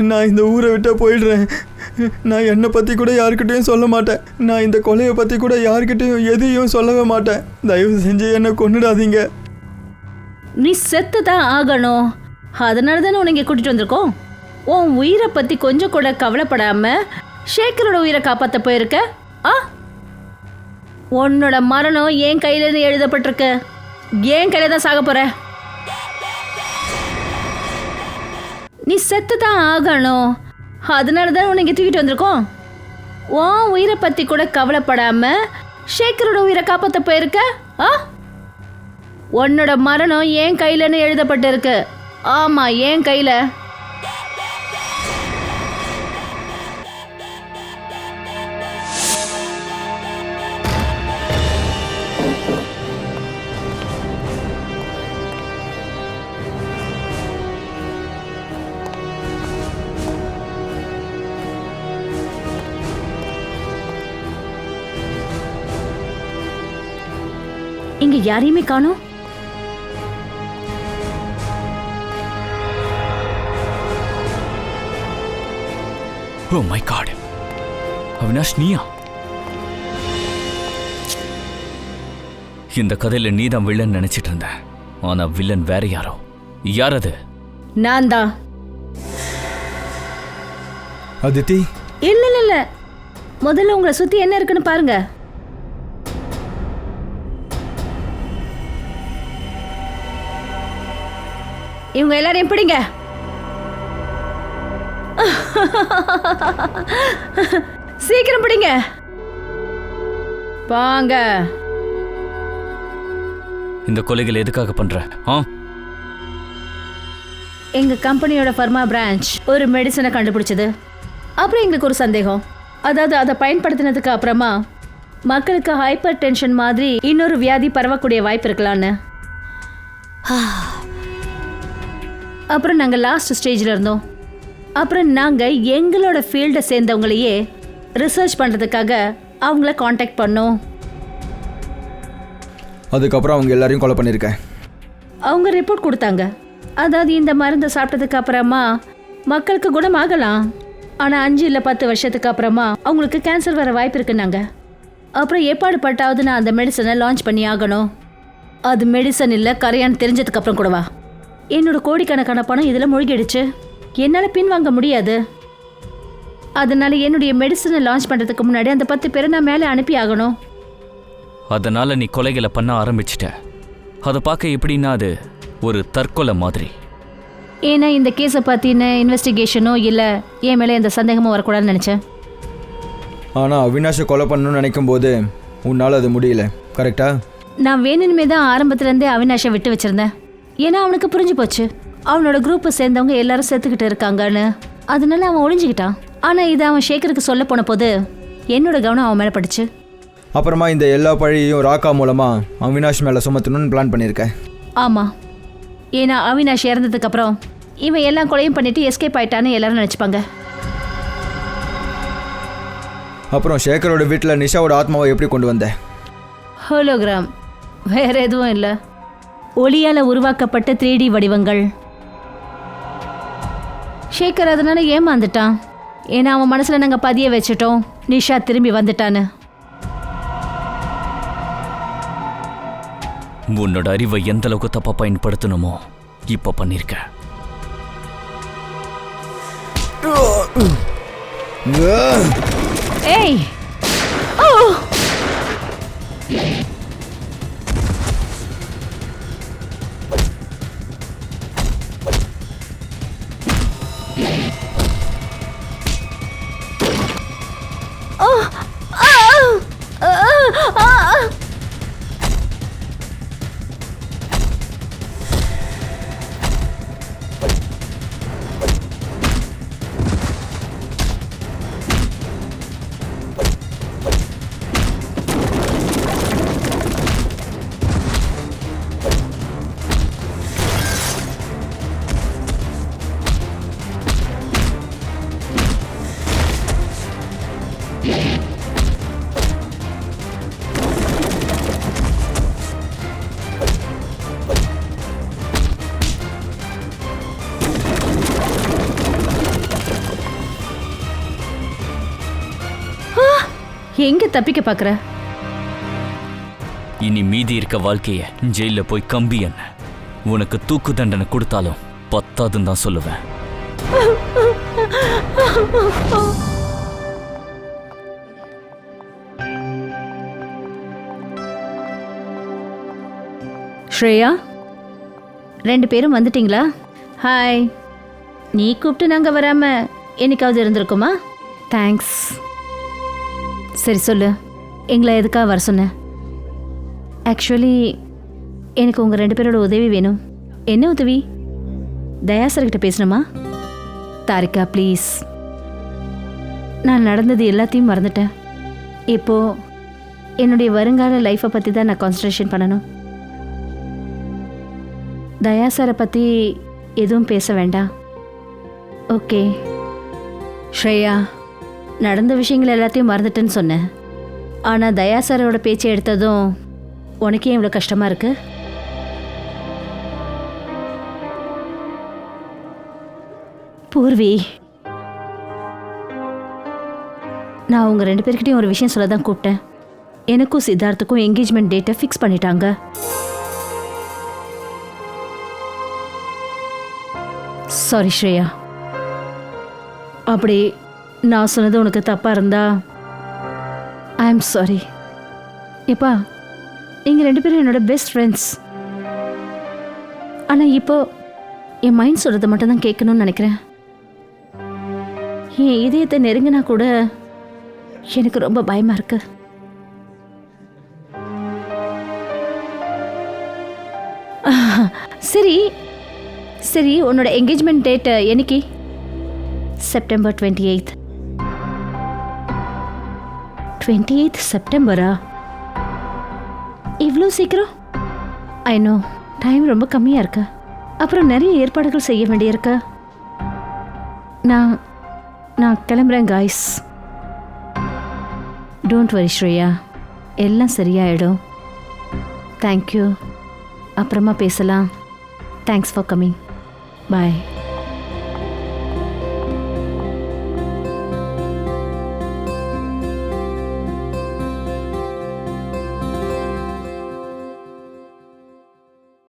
நான் இந்த ஊரை விட்டு போயிடுறேன். நான் என்னை பற்றி கூட யார்கிட்டையும் சொல்ல மாட்டேன். நான் இந்த கொலையை பற்றி கூட யார்கிட்டையும் எதையும் சொல்லவே மாட்டேன். தயவு செஞ்சு என்னை கொன்னுடாதீங்க. நீ செத்து தான் ஆகணும். அதனால தானே உன்னை இங்கே கூட்டிகிட்டு வந்திருக்கோம். உன் உயிரை பற்றி கொஞ்சம் கூட கவலைப்படாம சேகரோட உயிரை காப்பாற்ற போயிருக்க. உன்னோட மரணம் என் கையில எழுதப்பட்டிருக்கு. என் கையில தான் சாக போற. நீ செத்து தான் ஆகணும். அதனால தான் உன்னை இங்கே தூக்கிட்டு வந்திருக்கோம். உன் உயிரை பற்றி கூட கவலைப்படாம சேகரோட உயிரை காப்பாற்ற போயிருக்க. உன்னோட மரணம் என் கையிலன்னு எழுதப்பட்டிருக்கு. ஆமா, என் கையில. இங்க யாரையுமே காணோம். ஓ மை காட், அவினாஷ் நீயா? இந்த கதையில நீ தான் வில்லன் நினைச்சிட்டு இருந்த. ஆனா வில்லன் வேற யாரோ. யார் அது? நான் தான். அதித்தி? இல்ல இல்ல இல்ல, முதல்ல உங்களை சுத்தி என்ன இருக்குன்னு பாருங்க. இவங்க எல்லாரையும் பிடிங்க. சீக்கிரம் பிடிங்க. வாங்க. இந்த கொலைகள் எதுக்காக பண்ற? எங்க கம்பெனியோட ஃபர்மா பிரான்ச் ஒரு மெடிசனை கண்டுபிடிச்சது. அப்புறம் எங்களுக்கு ஒரு சந்தேகம். அதாவது அதை பயன்படுத்தினதுக்கு அப்புறமா மக்களுக்கு ஹைப்பர் டென்ஷன் மாதிரி இன்னொரு வியாதி பரவக்கூடிய வாய்ப்பு இருக்கலான்னு. அப்புறம் நாங்கள் லாஸ்ட் ஸ்டேஜில் இருந்தோம். அப்புறம் நாங்கள் எங்களோட ஃபீல்டை சேர்ந்தவங்களையே ரிசர்ச் பண்ணுறதுக்காக அவங்கள காண்டாக்ட் பண்ணோம். அதுக்கப்புறம் அவங்க எல்லாரையும் கொலை பண்ணியிருக்கேன். அவங்க ரிப்போர்ட் கொடுத்தாங்க. அதாவது இந்த மருந்தை சாப்பிட்டதுக்கு அப்புறமா மக்களுக்கு குணமாகலாம், ஆனால் 5 இல்லை 10 வருஷத்துக்கு அப்புறமா அவங்களுக்கு கேன்சர் வர வாய்ப்பு இருக்குன்னாங்க. அப்புறம் ஏற்பாடு பட்டாவது நான் அந்த மெடிசனை லான்ச் பண்ணி ஆகணும். அது மெடிசன் இல்லை கரையான்னு தெரிஞ்சதுக்கு அப்புறம் கூடவா என்னோட கோடிக்கணக்கான பணம் இதில் மூழ்கிடுச்சு. என்னால் பின்வாங்க முடியாது. அதனால என்னுடைய மெடிசனை லான்ச் பண்ணுறதுக்கு முன்னாடி அந்த 10 பேரை நான் மேலே அனுப்பி ஆகணும். அதனால நீ கொலைகளை பண்ண ஆரம்பிச்சிட்ட. அதை பார்க்க எப்படின்னா அது ஒரு தற்கொலை மாதிரி. ஏன்னா இந்த கேஸை பற்றின இன்வெஸ்டிகேஷனோ இல்லை என் மேலே எந்த சந்தேகமும் வரக்கூடாதுன்னு நினச்சேன். ஆனால் அவினாஷை கொலை பண்ணணும்னு நினைக்கும் போது உன்னால் அது முடியல, கரெக்டா? நான் வேணுமே தான் ஆரம்பத்துலேருந்தே அவினாஷை விட்டு வச்சுருந்தேன். ஏன்னா அவனுக்கு புரிஞ்சு போச்சு அவனோட குரூப்பை சேர்ந்தவங்க எல்லாரும் செத்துக்கிட்டு இருக்காங்கன்னு. அதனால அவன் ஒளிஞ்சிக்கிட்டான். ஆனால் இதை அவன் ஷேக்கருக்கு சொல்ல போன போது என்னோட கவனம் அவன் மேலே பட்டுச்சு. அப்புறமா இந்த எல்லா பழியையும் ராக்கா மூலமாக அவினாஷ் மேலே சுமத்தணும்னு பிளான் பண்ணியிருக்கேன். ஆமாம், ஏன்னா அவினாஷ் இறந்ததுக்கப்புறம் இவன் எல்லாம் கொலையும் பண்ணிட்டு எஸ்கேப் ஆயிட்டான்னு எல்லாரும் நினச்சிப்பாங்க. அப்புறம் ஷேக்கரோட வீட்டில் நிஷாவோட ஆத்மாவை எப்படி கொண்டு வந்த? ஹோலோகிராம், வேற எதுவும் இல்லை. ஒளியால் உருவாக்கப்பட்ட 3D வடிவங்கள். ஷேக்கர் அதனால ஏமாந்துட்டான். ஏன்னா அவன் மனசில் நாங்கள் பதிய வச்சுட்டோம் நிஷா திரும்பி வந்துட்டான்னு. உன்னோட அறிவை எந்த அளவுக்கு தப்பா பயன்படுத்தணுமோ இப்ப பண்ணிருக்க. ஏய், ஓ, எங்க தப்பிக்க பாக்குற? இனி மீதி இருக்க வாழ்க்கைய ஜெயில போய் கம்பி என்ன. உனக்கு தூக்கு தண்டனை கொடுத்தாலும் பத்தாதுன்னு தான் சொல்லுவேன். ஸ்ரேயா, 2 பேரும் வந்துட்டீங்களா? ஹாய். நீ கூப்பிட்டு நாங்கள் வராமல் என்னைக்காவது இருந்திருக்குமா? தேங்க்ஸ். சரி சொல்லு, எங்களை எதுக்காக வர சொன்ன? ஆக்சுவலி எனக்கு உங்கள் 2 பேரோட உதவி வேணும். என்ன உதவி? தயா சார்கிட்ட பேசணுமா? தாரிகா ப்ளீஸ். நான் நடந்தது எல்லாத்தையும் மறந்துட்டேன். இப்போது என்னுடைய வருங்கால லைஃப்பை பற்றி தான் நான் கான்சன்ட்ரேஷன் பண்ணணும். தயா சாரை பற்றி எதுவும் பேச வேண்டாம், ஓகே? ஸ்ரேயா, நடந்த விஷயங்கள் எல்லாத்தையும் மறந்துட்டேன்னு சொன்னேன். ஆனால் தயா சாரோட பேச்சை எடுத்ததும் உனக்கே இவ்வளோ கஷ்டமாக இருக்கு? பூர்வி, நான் உங்கள் 2 பேர்கிட்டையும் ஒரு விஷயம் சொல்ல தான் கூப்பிட்டேன். எனக்கும் சித்தார்த்துக்கும் என்கேஜ்மெண்ட் டேட்டை ஃபிக்ஸ் பண்ணிட்டாங்க. சாரி ஸ்ரேயா, அப்படி நான் சொன்னது உனக்கு தப்பாக இருந்தா ஐ எம் சாரி. எப்பா, நீங்கள் 2 பேரும் என்னோட பெஸ்ட் ஃப்ரெண்ட்ஸ். ஆனால் இப்போ என் மைண்ட் சொல்கிறத மட்டும் தான் கேட்கணும்னு நினைக்கிறேன். என் இதயத்தை நெருங்கினா கூட எனக்கு ரொம்ப பயமா இருக்கு. சரி சரி, உன்னோட என்கேஜ்மெண்ட் டேட் என்னைக்கு? September 28th. 28th செப்டம்பரா? இவ்வளோ சீக்கிரம்? ஐ நோ, டைம் ரொம்ப கம்மியாக இருக்கு. அப்புறம் நிறைய ஏற்பாடுகள் செய்ய வேண்டியிருக்கு. நான் கிளம்புறேன் காய்ஸ். டோன்ட் வரி ஸ்ரேயா, எல்லாம் சரியாயிடும். தேங்க்யூ. அப்புறமா பேசலாம். Thanks for coming. பாய்.